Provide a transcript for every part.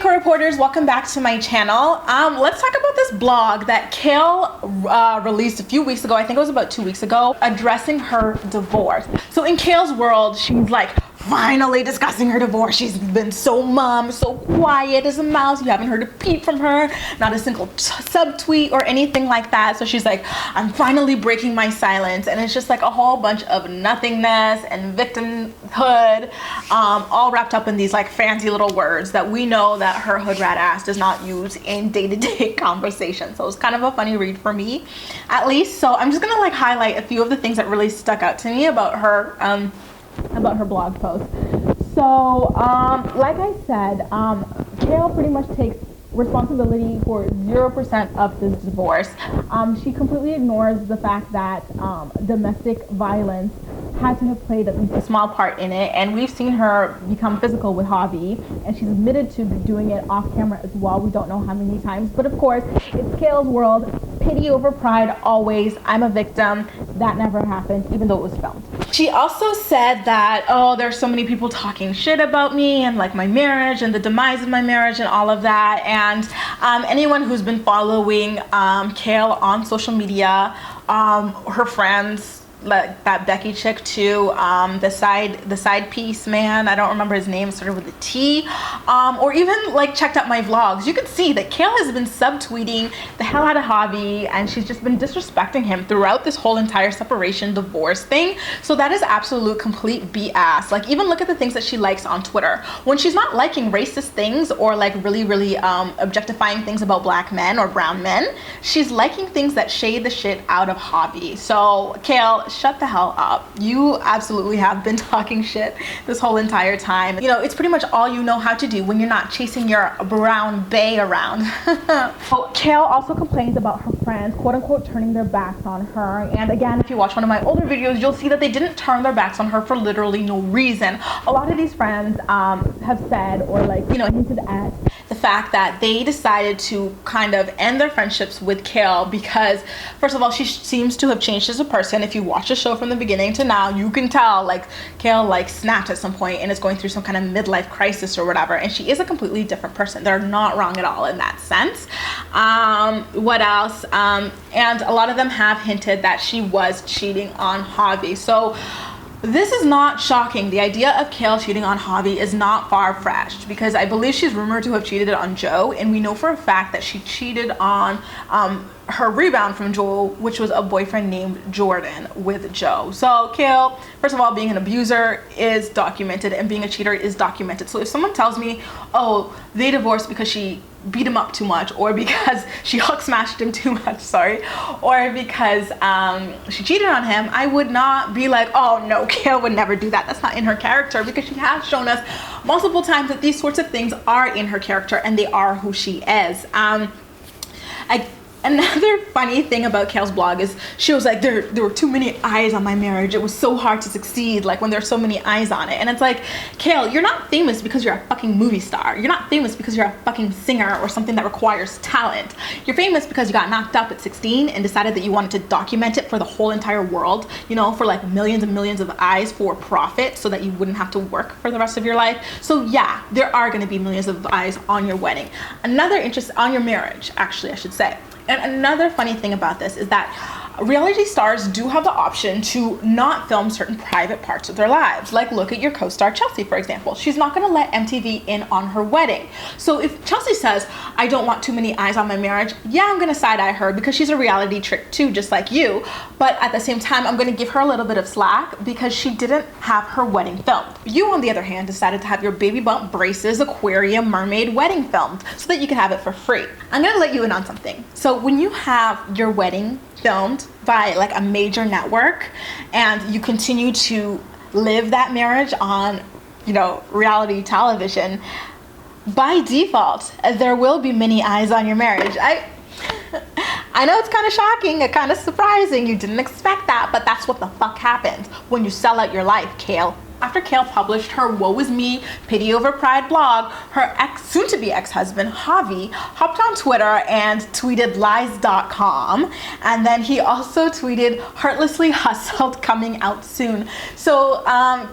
co-reporters, welcome back to my channel. Let's talk about this blog that Kail released a few weeks ago. I think it was about 2 weeks ago, addressing her divorce. So in Kail's world, she's like finally discussing her divorce. She's been so mum, so quiet as a mouse. You haven't heard a peep from her, not a single subtweet or anything like that. So she's like, I'm finally breaking my silence. And it's just like a whole bunch of nothingness and victimhood, all wrapped up in these like fancy little words that we know that her hood rat ass does not use in day-to-day conversation. So it's kind of a funny read for me, at least. So I'm just gonna like highlight a few of the things that really stuck out to me about her blog post. So like I said, Kail pretty much takes responsibility for 0% of this divorce. She completely ignores the fact that domestic violence had to have played at least a small part in it, and we've seen her become physical with Javi, and she's admitted to doing it off camera as well. We don't know how many times, but of course it's Kail's world. Pity over pride always. I'm a victim. That never happened, even though it was filmed. She also said that, oh, there's so many people talking shit about me and like my marriage and the demise of my marriage and all of that. And anyone who's been following Kail on social media, her friends, like that Becky chick too, the side piece man, I don't remember his name, started with a T, or even like checked out my vlogs, you can see that Kail has been subtweeting the hell out of Javi, and she's just been disrespecting him throughout this whole entire separation divorce thing. So that is absolute complete BS. Like, even look at the things that she likes on Twitter. When she's not liking racist things or like really objectifying things about black men or brown men, she's liking things that shade the shit out of Javi. So Kail, shut the hell up. You absolutely have been talking shit this whole entire time. You know, it's pretty much all you know how to do when you're not chasing your brown bae around. So Kail also complains about her friends, quote unquote, turning their backs on her. And again, if you watch one of my older videos, you'll see that they didn't turn their backs on her for literally no reason. A lot of these friends have said, or like, you know, hinted at the fact that they decided to kind of end their friendships with Kail because, first of all, she seems to have changed as a person. If you watch the show from the beginning to now, you can tell like Kail like snapped at some point and is going through some kind of midlife crisis or whatever, and she is a completely different person. They're not wrong at all in that sense. What else? And a lot of them have hinted that she was cheating on Javi. So this is not shocking. The idea of Kail cheating on Javi is not far-fetched because I believe she's rumored to have cheated on Joe, and we know for a fact that she cheated on her rebound from Joel, which was a boyfriend named Jordan, with Joe. So Kail, first of all, being an abuser is documented, and being a cheater is documented. So if someone tells me, oh, they divorced because she beat him up too much, or because she hook smashed him too much, sorry, or because she cheated on him, I would not be like, oh no, Kail would never do that. That's not in her character, because she has shown us multiple times that these sorts of things are in her character and they are who she is. Another funny thing about Kail's blog is she was like, there were too many eyes on my marriage. It was so hard to succeed, like when there's so many eyes on it. And it's like, Kail, you're not famous because you're a fucking movie star. You're not famous because you're a fucking singer or something that requires talent. You're famous because you got knocked up at 16 and decided that you wanted to document it for the whole entire world, you know, for like millions and millions of eyes for profit, so that you wouldn't have to work for the rest of your life. So yeah, there are going to be millions of eyes on your wedding. Another interest on your marriage, actually, I should say. And another funny thing about this is that reality stars do have the option to not film certain private parts of their lives. Like, look at your co-star Chelsea, for example. She's not going to let MTV in on her wedding. So if Chelsea says, I don't want too many eyes on my marriage, yeah, I'm going to side-eye her because she's a reality trick too, just like you. But at the same time, I'm going to give her a little bit of slack because she didn't have her wedding filmed. You, on the other hand, decided to have your baby bump braces, aquarium, mermaid wedding filmed so that you could have it for free. I'm going to let you in on something. So when you have your wedding filmed by like a major network and you continue to live that marriage on, you know, reality television, by default there will be many eyes on your marriage. I know it's kind of shocking, kind of surprising. You didn't expect that, but that's what the fuck happens when you sell out your life, Kail. After Kail published her Woe Is Me Pity Over Pride blog, her soon-to-be ex-husband, Javi, hopped on Twitter and tweeted lies.com. And then he also tweeted Heartlessly Hustled coming out soon. So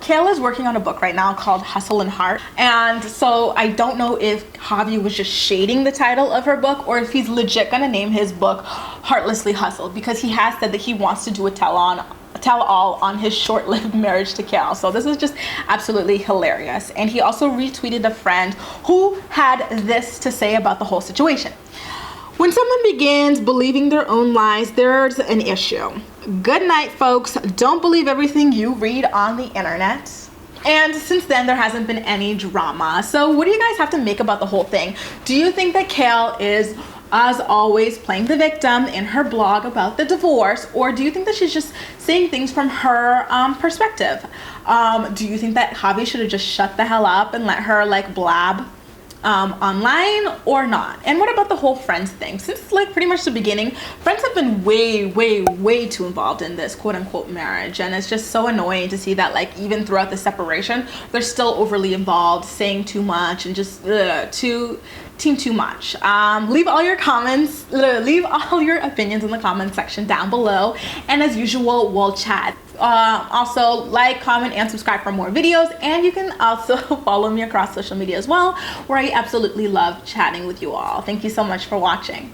Kail is working on a book right now called Hustle and Heart. And so I don't know if Javi was just shading the title of her book or if he's legit gonna name his book Heartlessly Hustled, because he has said that he wants to do a tell-all on his short-lived marriage to Kail. So this is just absolutely hilarious. And he also retweeted a friend who had this to say about the whole situation. When someone begins believing their own lies, there's an issue. Good night, folks. Don't believe everything you read on the internet. And since then, there hasn't been any drama. So what do you guys have to make about the whole thing? Do you think that Kail is, as always, playing the victim in her blog about the divorce, or do you think that she's just saying things from her perspective? Do you think that Javi should have just shut the hell up and let her like blab online or not? And what about the whole friends thing? Since like pretty much the beginning, friends have been way too involved in this quote unquote marriage, and it's just so annoying to see that like even throughout the separation they're still overly involved, saying too much and just too much. Leave all your comments, leave all your opinions in the comment section down below, and as usual we'll chat. Also like, comment, and subscribe for more videos, and you can also follow me across social media as well, where I absolutely love chatting with you all. Thank you so much for watching.